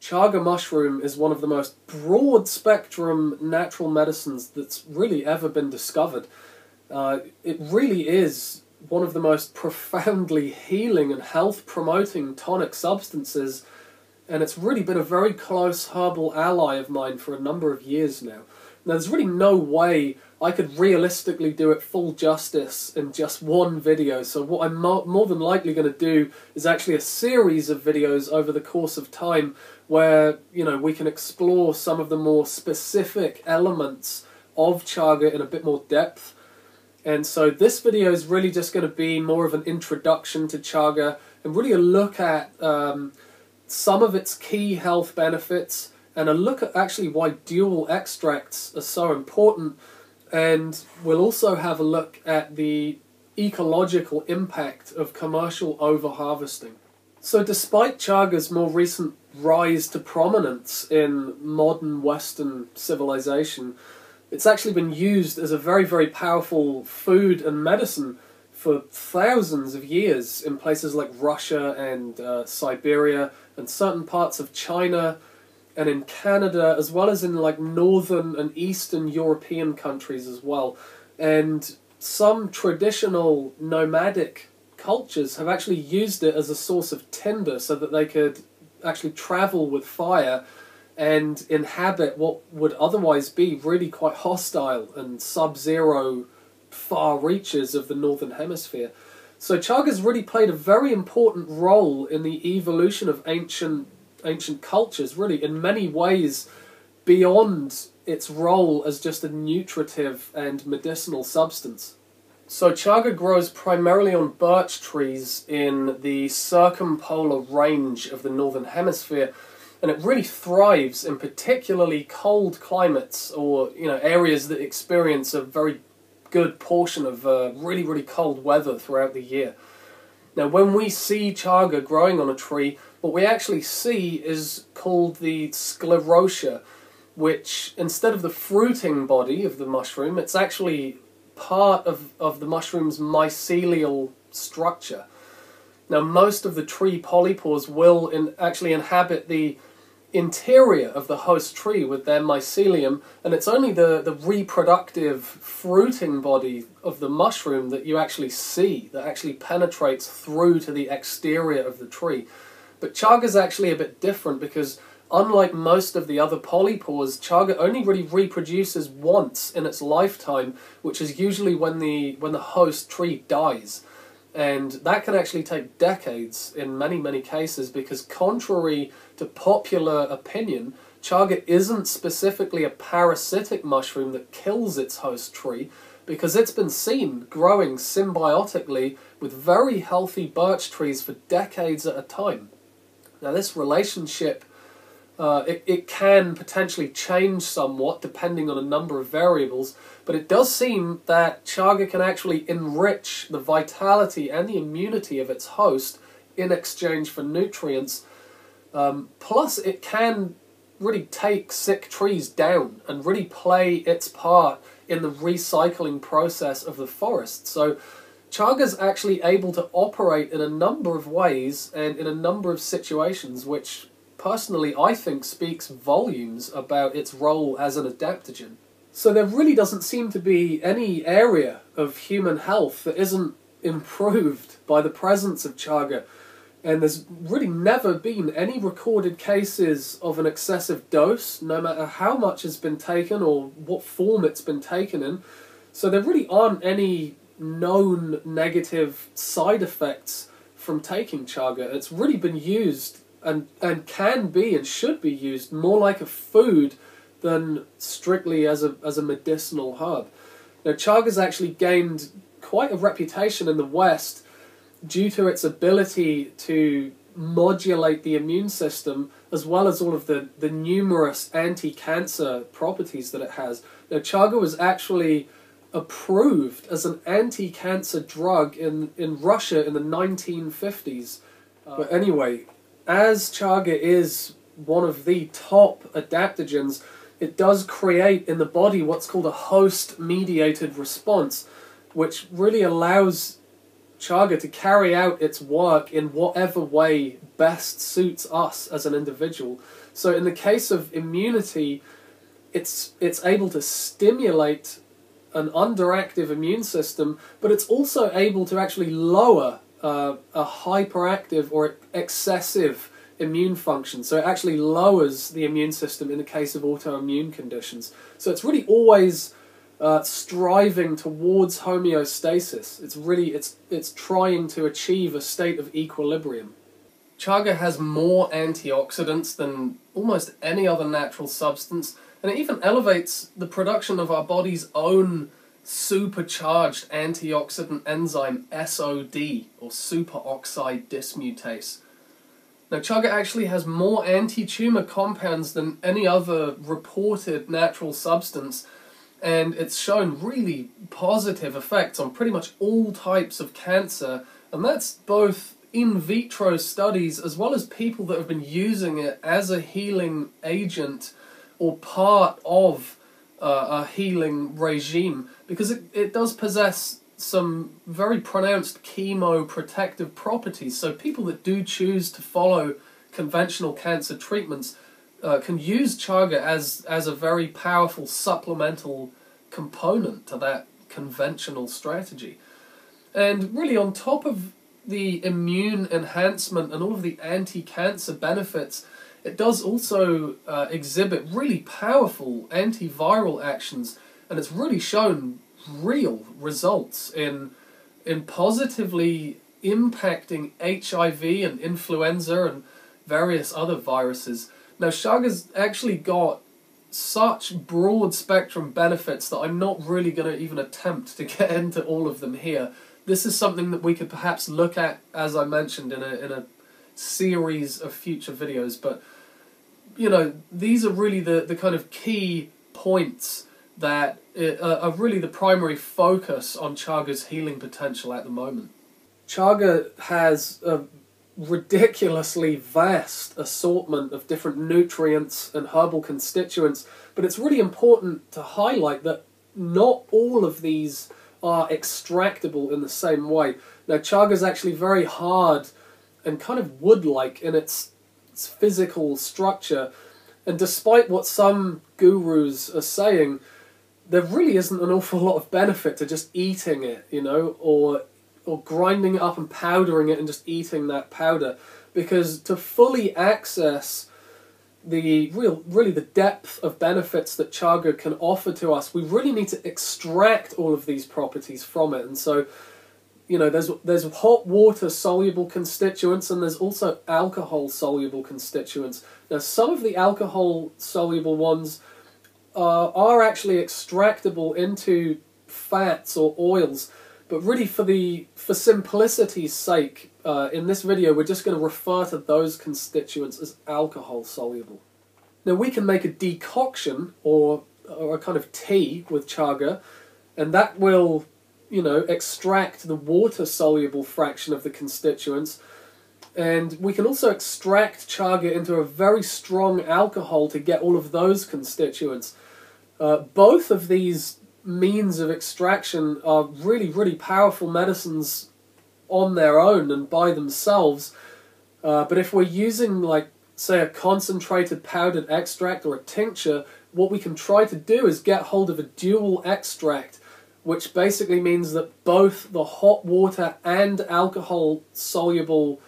chaga mushroom is one of the most broad-spectrum natural medicines that's really ever been discovered. It really is one of the most profoundly healing and health-promoting tonic substances, and it's really been a very close herbal ally of mine for a number of years now. Now, there's really no way I could realistically do it full justice in just one video, so what I'm more than likely going to do is actually a series of videos over the course of time where, we can explore some of the more specific elements of chaga in a bit more depth. And so this video is really just going to be more of an introduction to chaga and really a look at some of its key health benefits and a look at actually why dual extracts are so important. And we'll also have a look at the ecological impact of commercial overharvesting. So despite chaga's more recent rise to prominence in modern Western civilization, it's actually been used as a very, very powerful food and medicine for thousands of years in places like Russia and Siberia and certain parts of China and in Canada, as well as in like northern and eastern European countries as well. And some traditional nomadic cultures have actually used it as a source of tinder so that they could actually travel with fire and inhabit what would otherwise be really quite hostile and sub-zero far reaches of the northern hemisphere. So chaga's really played a very important role in the evolution of ancient cultures, really in many ways beyond its role as just a nutritive and medicinal substance. So chaga grows primarily on birch trees in the circumpolar range of the northern hemisphere, and it really thrives in particularly cold climates or areas that experience a very good portion of really, really cold weather throughout the year. Now, when we see chaga growing on a tree, what we actually see is called the sclerotia, which instead of the fruiting body of the mushroom, it's actually part of the mushroom's mycelial structure. Now, most of the tree polypores will actually inhabit the interior of the host tree with their mycelium, and it's only the reproductive fruiting body of the mushroom that you actually see, that actually penetrates through to the exterior of the tree. But chaga is actually a bit different because unlike most of the other polypores, chaga only really reproduces once in its lifetime, which is usually when the host tree dies. And that can actually take decades in many, many cases because contrary to popular opinion, chaga isn't specifically a parasitic mushroom that kills its host tree because it's been seen growing symbiotically with very healthy birch trees for decades at a time. Now this relationship, it can potentially change somewhat depending on a number of variables, but it does seem that chaga can actually enrich the vitality and the immunity of its host in exchange for nutrients. Plus, it can really take sick trees down and really play its part in the recycling process of the forest. So chaga's actually able to operate in a number of ways and in a number of situations, which personally I think speaks volumes about its role as an adaptogen. So there really doesn't seem to be any area of human health that isn't improved by the presence of chaga. And there's really never been any recorded cases of an excessive dose, no matter how much has been taken or what form it's been taken in. So there really aren't any known negative side effects from taking chaga. It's really been used and can be and should be used more like a food than strictly as a medicinal herb. Now, chaga's actually gained quite a reputation in the West due to its ability to modulate the immune system as well as all of the numerous anti-cancer properties that it has. Now, chaga was actually approved as an anti-cancer drug in Russia in the 1950s. But anyway, as chaga is one of the top adaptogens, it does create in the body what's called a host-mediated response, which really allows chaga to carry out its work in whatever way best suits us as an individual. So in the case of immunity, it's able to stimulate an underactive immune system, but it's also able to actually lower a hyperactive or excessive immune function. So it actually lowers the immune system in the case of autoimmune conditions. So it's really always striving towards homeostasis. It's trying to achieve a state of equilibrium. Chaga has more antioxidants than almost any other natural substance, and it even elevates the production of our body's own supercharged antioxidant enzyme SOD, or superoxide dismutase. Now, chaga actually has more anti-tumor compounds than any other reported natural substance, and it's shown really positive effects on pretty much all types of cancer, and that's both in vitro studies as well as people that have been using it as a healing agent or part of a healing regime, because it does possess some very pronounced chemoprotective properties. So people that do choose to follow conventional cancer treatments can use chaga as a very powerful supplemental component to that conventional strategy. And really, on top of the immune enhancement and all of the anti-cancer benefits, it does also exhibit really powerful antiviral actions, and it's really shown real results in positively impacting HIV and influenza and various other viruses. Now, chaga's actually got such broad spectrum benefits that I'm not really going to even attempt to get into all of them here. This is something that we could perhaps look at, as I mentioned, in a series of future videos. But, you know, these are really the kind of key points that are really the primary focus on chaga's healing potential at the moment. Chaga has a ridiculously vast assortment of different nutrients and herbal constituents, but it's really important to highlight that not all of these are extractable in the same way. Now, chaga is actually very hard and kind of wood-like in its physical structure, and despite what some gurus are saying, there really isn't an awful lot of benefit to just eating it, you know, or grinding it up and powdering it and just eating that powder, because to fully access really the depth of benefits that chaga can offer to us, we really need to extract all of these properties from it. And so, you know, there's hot water soluble constituents, and there's also alcohol soluble constituents. Now, some of the alcohol soluble ones are actually extractable into fats or oils, but really for simplicity's sake, in this video we're just going to refer to those constituents as alcohol soluble. Now, we can make a decoction or a kind of tea with chaga, and that will, you know, extract the water soluble fraction of the constituents, and we can also extract chaga into a very strong alcohol to get all of those constituents. Both of these means of extraction are really, really powerful medicines on their own and by themselves, but if we're using, like, say, a concentrated powdered extract or a tincture, what we can try to do is get hold of a dual extract, which basically means that both the hot water and alcohol soluble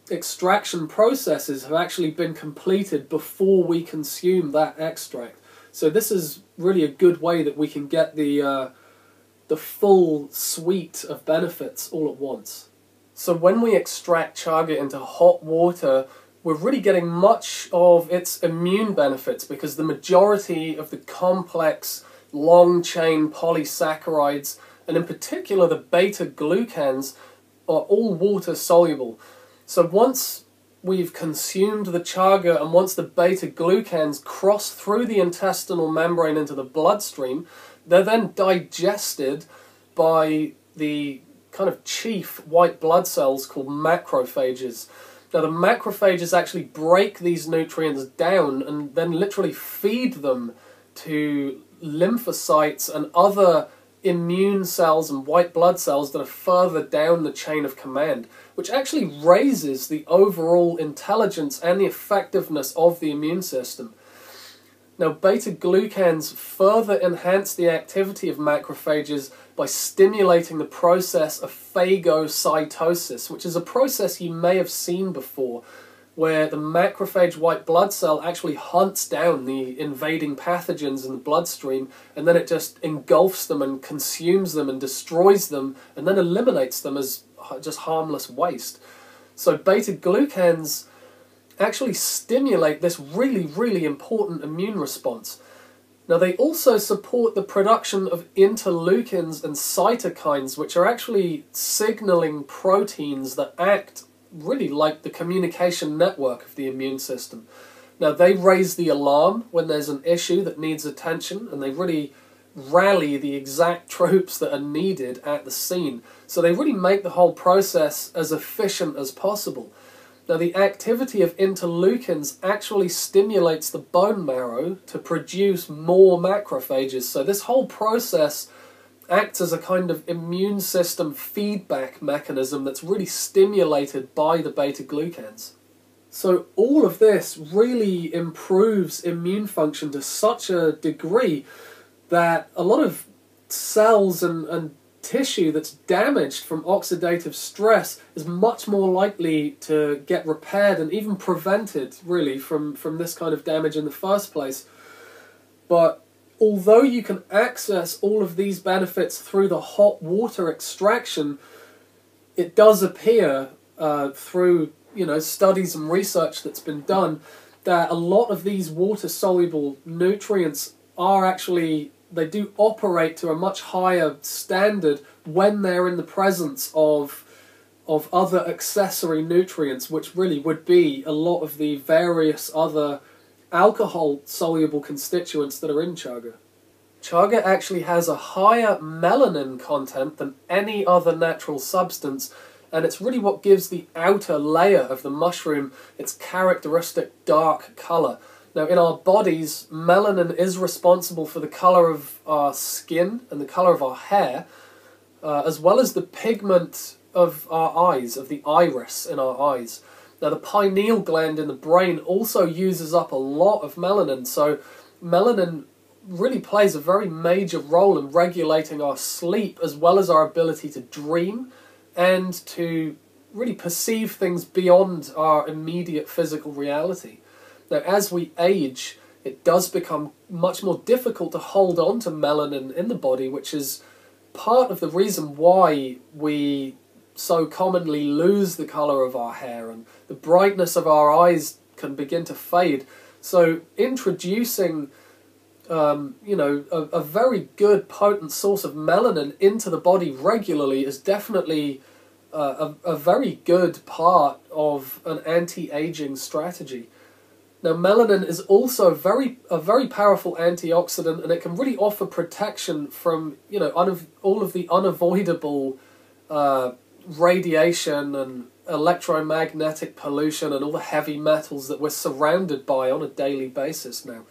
extraction processes have actually been completed before we consume that extract. So this is really a good way that we can get the full suite of benefits all at once. So when we extract chaga into hot water, we're really getting much of its immune benefits, because the majority of the complex long-chain polysaccharides, and in particular the beta-glucans, are all water-soluble. So once we've consumed the chaga and once the beta-glucans cross through the intestinal membrane into the bloodstream, they're then digested by the kind of chief white blood cells called macrophages. Now, the macrophages actually break these nutrients down and then literally feed them to lymphocytes and other immune cells and white blood cells that are further down the chain of command, which actually raises the overall intelligence and the effectiveness of the immune system. Now, beta-glucans further enhance the activity of macrophages by stimulating the process of phagocytosis, which is a process you may have seen before, where the macrophage white blood cell actually hunts down the invading pathogens in the bloodstream, and then it just engulfs them and consumes them and destroys them, and then eliminates them as just harmless waste. So beta-glucans actually stimulate this really, really important immune response. Now, they also support the production of interleukins and cytokines, which are actually signaling proteins that act really like the communication network of the immune system. Now, they raise the alarm when there's an issue that needs attention, and they really rally the exact troops that are needed at the scene. So they really make the whole process as efficient as possible. Now, the activity of interleukins actually stimulates the bone marrow to produce more macrophages. So this whole process acts as a kind of immune system feedback mechanism that's really stimulated by the beta-glucans. So all of this really improves immune function to such a degree that a lot of cells and tissue that's damaged from oxidative stress is much more likely to get repaired and even prevented, really, from this kind of damage in the first place. But although you can access all of these benefits through the hot water extraction, it does appear through studies and research that's been done that a lot of these water-soluble nutrients are actually, they do operate to a much higher standard when they're in the presence of other accessory nutrients, which really would be a lot of the various other alcohol-soluble constituents that are in chaga. Chaga actually has a higher melanin content than any other natural substance, and it's really what gives the outer layer of the mushroom its characteristic dark colour. Now, in our bodies, melanin is responsible for the colour of our skin and the colour of our hair, as well as the pigment of our eyes, of the iris in our eyes. Now, the pineal gland in the brain also uses up a lot of melanin, so melanin really plays a very major role in regulating our sleep, as well as our ability to dream and to really perceive things beyond our immediate physical reality. Now, as we age, it does become much more difficult to hold on to melanin in the body, which is part of the reason why we so commonly lose the colour of our hair and the brightness of our eyes can begin to fade. So introducing a very good potent source of melanin into the body regularly is definitely a very good part of an anti-aging strategy. Now, melanin is also a very powerful antioxidant, and it can really offer protection from all of the unavoidable radiation and electromagnetic pollution and all the heavy metals that we're surrounded by on a daily basis now.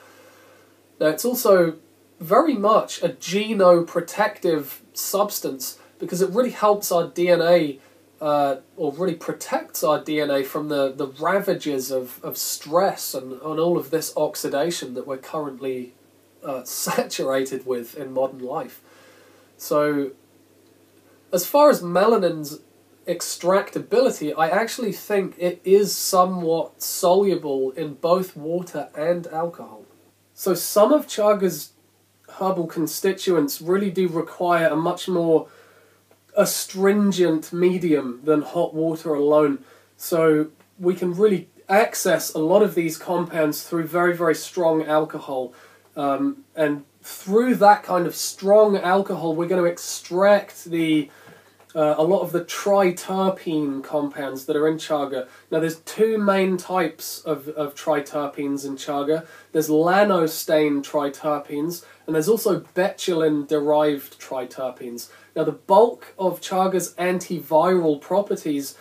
Now, it's also very much a genoprotective substance because it really helps our DNA, or really protects our DNA from the ravages of stress and all of this oxidation that we're currently saturated with in modern life. So, as far as melanin's extractability, I actually think it is somewhat soluble in both water and alcohol. So some of chaga's herbal constituents really do require a much more astringent medium than hot water alone. So we can really access a lot of these compounds through very, very strong alcohol. And through that kind of strong alcohol, we're going to extract a lot of the triterpene compounds that are in chaga. Now, there's two main types of triterpenes in chaga. There's lanostane triterpenes, and there's also betulin-derived triterpenes. Now, the bulk of chaga's antiviral properties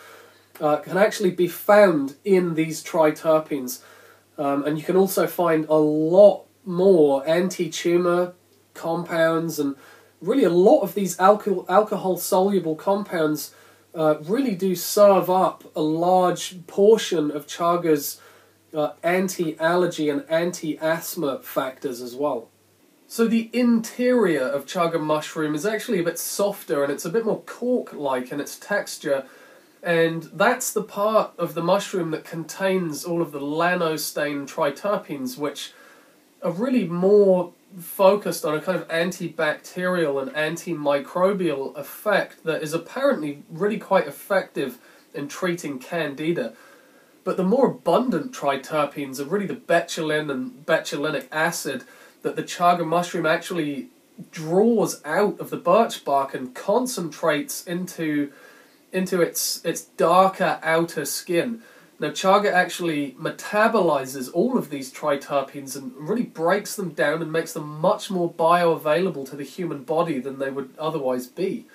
can actually be found in these triterpenes. And you can also find a lot more anti-tumor compounds and really a lot of these alcohol-soluble compounds really do serve up a large portion of chaga's anti-allergy and anti-asthma factors as well. So the interior of chaga mushroom is actually a bit softer and it's a bit more cork-like in its texture, and that's the part of the mushroom that contains all of the lanostane triterpenes, which are really more focused on a kind of antibacterial and antimicrobial effect that is apparently really quite effective in treating candida. But the more abundant triterpenes are really the betulin and betulinic acid that the chaga mushroom actually draws out of the birch bark and concentrates into its darker outer skin. Now, chaga actually metabolizes all of these triterpenes and really breaks them down and makes them much more bioavailable to the human body than they would otherwise be.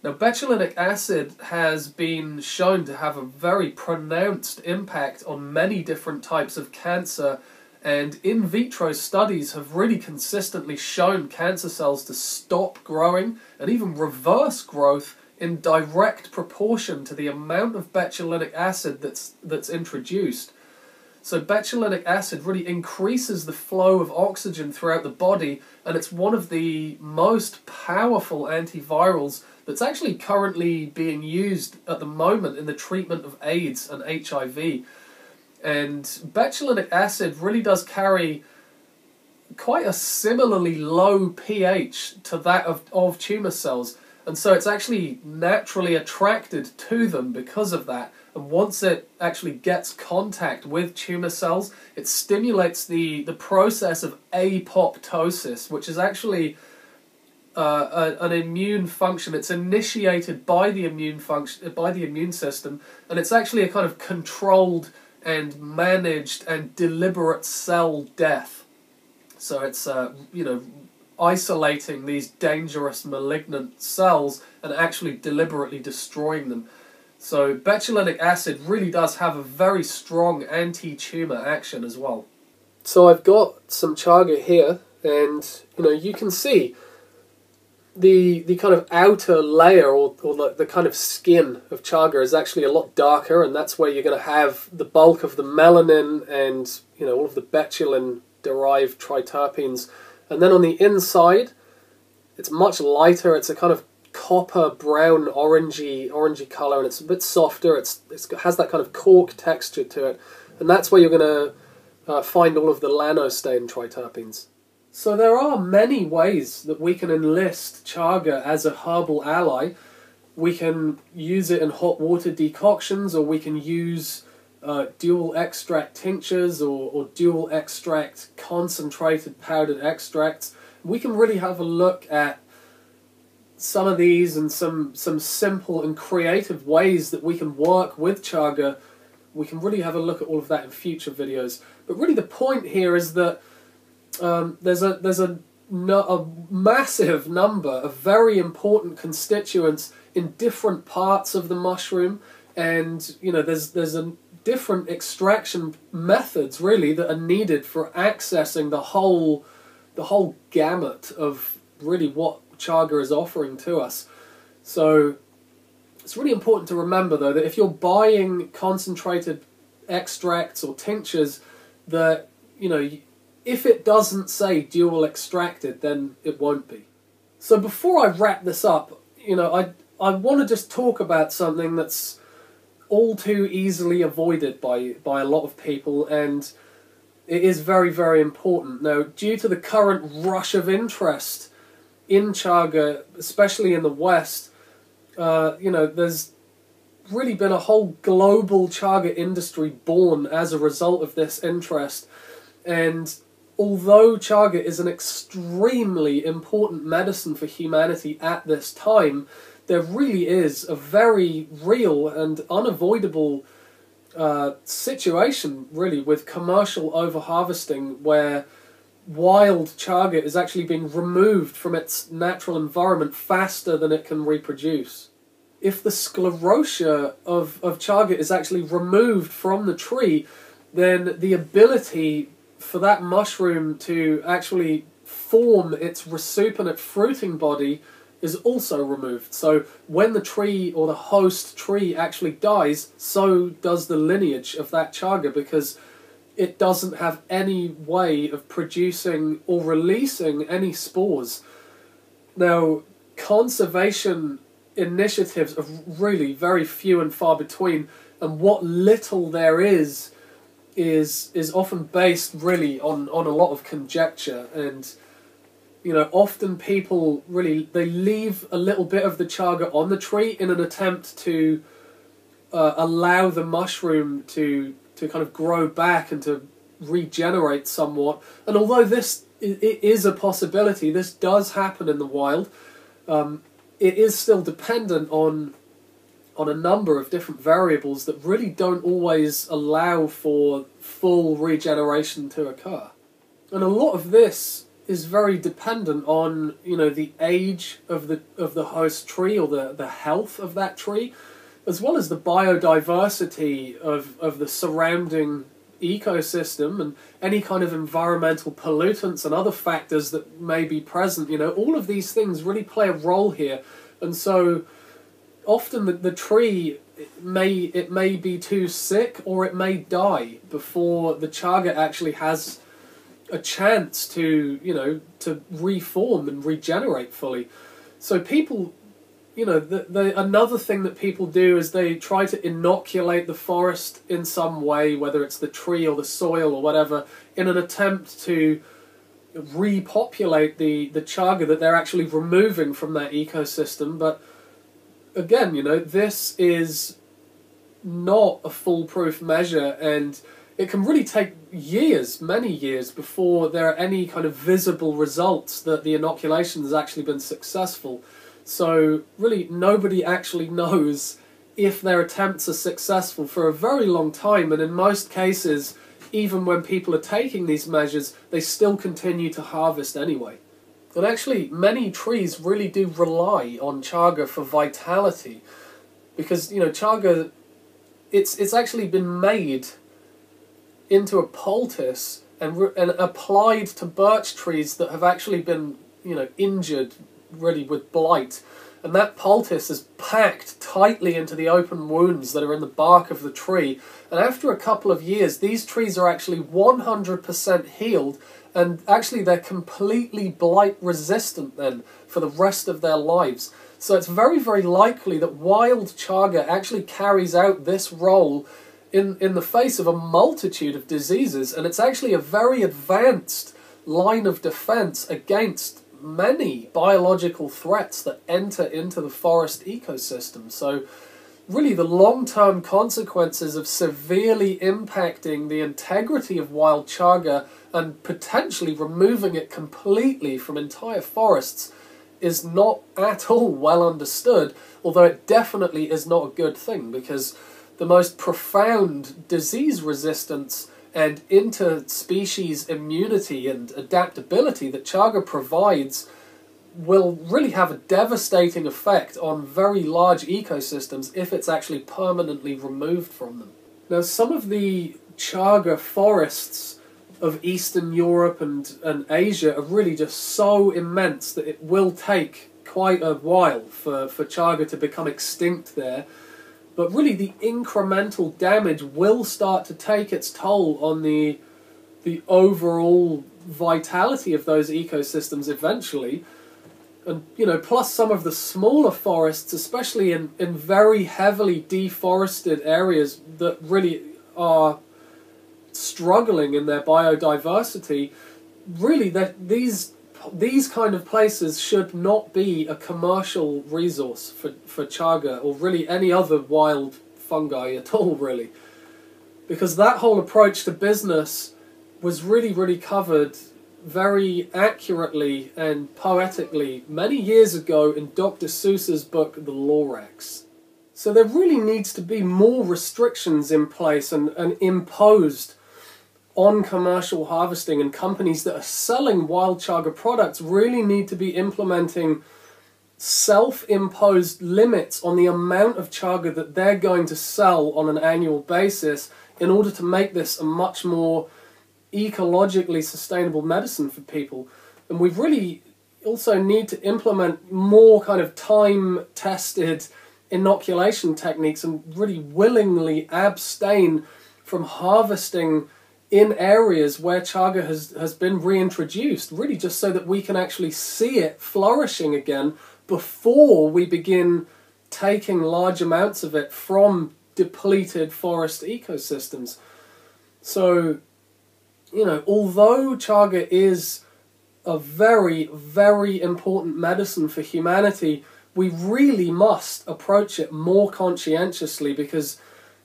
Now, betulinic acid has been shown to have a very pronounced impact on many different types of cancer, and in vitro studies have really consistently shown cancer cells to stop growing and even reverse growth in direct proportion to the amount of betulinic acid that's introduced. So betulinic acid really increases the flow of oxygen throughout the body, and it's one of the most powerful antivirals that's actually currently being used at the moment in the treatment of AIDS and HIV. And betulinic acid really does carry quite a similarly low pH to that of tumour cells. And so it's actually naturally attracted to them because of that. And once it actually gets contact with tumour cells, it stimulates the process of apoptosis, which is actually an immune function. It's initiated by the immune system, and it's actually a kind of controlled and managed and deliberate cell death. So it's isolating these dangerous malignant cells and actually deliberately destroying them. So betulinic acid really does have a very strong anti-tumour action as well. So I've got some chaga here, and you can see the kind of outer layer or the kind of skin of chaga is actually a lot darker, and that's where you're going to have the bulk of the melanin and all of the betulin derived triterpenes. And then on the inside, it's much lighter. It's a kind of copper brown orangey colour, and it's a bit softer. It has that kind of cork texture to it, and that's where you're going to find all of the lanostane triterpenes. So there are many ways that we can enlist chaga as a herbal ally. We can use it in hot water decoctions, or we can use dual extract tinctures or dual extract concentrated powdered extracts. We can really have a look at some of these and some simple and creative ways that we can work with chaga. We can really have a look at all of that in future videos. But really the point here is that there's a massive number of very important constituents in different parts of the mushroom, and there's a different extraction methods really that are needed for accessing the whole gamut of really what chaga is offering to us. So it's really important to remember though that if you're buying concentrated extracts or tinctures, that if it doesn't say dual extracted, then it won't be. So before I wrap this up, I want to just talk about something that's all too easily avoided by a lot of people, and it is very, very important. Now, due to the current rush of interest in chaga, especially in the West, there's really been a whole global chaga industry born as a result of this interest. And although chaga is an extremely important medicine for humanity at this time, there really is a very real and unavoidable situation, really, with commercial overharvesting, where wild chaga is actually being removed from its natural environment faster than it can reproduce. If the sclerotia of chaga is actually removed from the tree, then the ability for that mushroom to actually form its recipienate fruiting body is also removed. So when the tree or the host tree actually dies, so does the lineage of that chaga, because it doesn't have any way of producing or releasing any spores. Now, conservation initiatives are really very few and far between, and what little there is often based really on a lot of conjecture. And often people really, they leave a little bit of the chaga on the tree in an attempt to allow the mushroom to kind of grow back and to regenerate somewhat. And although it is a possibility, this does happen in the wild, it is still dependent on a number of different variables that really don't always allow for full regeneration to occur. And a lot of this is very dependent on the age of the host tree, or the health of that tree, as well as the biodiversity of the surrounding ecosystem and any kind of environmental pollutants and other factors that may be present. All of these things really play a role here. And so often the tree, it may be too sick, or it may die before the chaga actually has a chance to reform and regenerate fully. So people, another thing that people do is they try to inoculate the forest in some way, whether it's the tree or the soil or whatever, in an attempt to repopulate the chaga that they're actually removing from that ecosystem. But again, this is not a foolproof measure, and it can really take years, many years, before there are any kind of visible results that the inoculation has actually been successful. So really nobody actually knows if their attempts are successful for a very long time, and in most cases, even when people are taking these measures, they still continue to harvest anyway. And actually, many trees really do rely on chaga for vitality, because chaga, it's actually been made into a poultice and applied to birch trees that have actually been injured really with blight, and that poultice is packed tightly into the open wounds that are in the bark of the tree, and after a couple of years these trees are actually 100% healed, and actually they're completely blight resistant then for the rest of their lives. So it's very, very likely that wild chaga actually carries out this role in the face of a multitude of diseases, and it's actually a very advanced line of defense against many biological threats that enter into the forest ecosystem. So really the long-term consequences of severely impacting the integrity of wild chaga and potentially removing it completely from entire forests is not at all well understood, although it definitely is not a good thing, because the most profound disease resistance and interspecies immunity and adaptability that chaga provides will really have a devastating effect on very large ecosystems if it's actually permanently removed from them. Now, some of the chaga forests of Eastern Europe and Asia are really just so immense that it will take quite a while for chaga to become extinct there. But really the incremental damage will start to take its toll on the overall vitality of those ecosystems eventually. And, plus some of the smaller forests, especially in very heavily deforested areas that really are struggling in their biodiversity, really these kind of places should not be a commercial resource for chaga or really any other wild fungi at all, really. Because that whole approach to business was really, really covered very accurately and poetically many years ago in Dr. Seuss's book, The Lorax. So there really needs to be more restrictions in place and imposed on commercial harvesting, and companies that are selling wild chaga products really need to be implementing self-imposed limits on the amount of chaga that they're going to sell on an annual basis in order to make this a much more ecologically sustainable medicine for people. And we really also need to implement more kind of time-tested inoculation techniques and really willingly abstain from harvesting in areas where chaga has been reintroduced, really just so that we can actually see it flourishing again before we begin taking large amounts of it from depleted forest ecosystems. So, you know, although chaga is a very, very important medicine for humanity, we really must approach it more conscientiously, because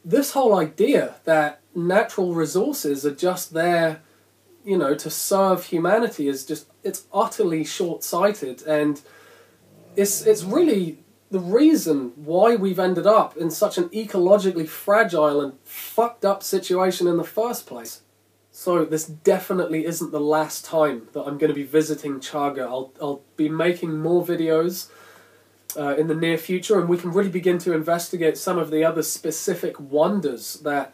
this whole idea that natural resources are just there, you know, to serve humanity is just, it's utterly short-sighted, and it's really the reason why we've ended up in such an ecologically fragile and fucked up situation in the first place. So this definitely isn't the last time that I'm going to be visiting chaga. I'll be making more videos in the near future, and we can really begin to investigate some of the other specific wonders that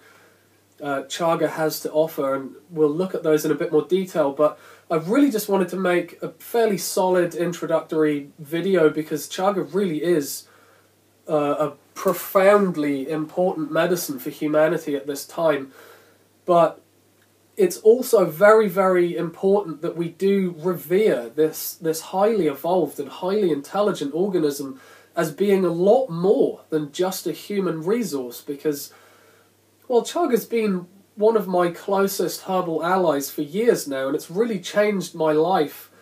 chaga has to offer, and we'll look at those in a bit more detail. But I really just wanted to make a fairly solid introductory video, because chaga really is a profoundly important medicine for humanity at this time. But it's also very, very important that we do revere this highly evolved and highly intelligent organism as being a lot more than just a human resource, because, well, chaga's been one of my closest herbal allies for years now, and it's really changed my life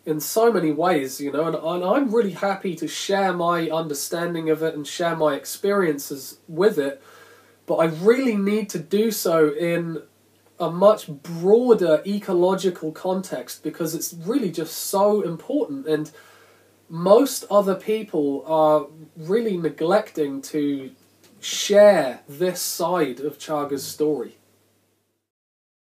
in so many ways, you know, and I'm really happy to share my understanding of it and share my experiences with it, but I really need to do so in a much broader ecological context, because it's really just so important, and most other people are really neglecting to share this side of chaga's story.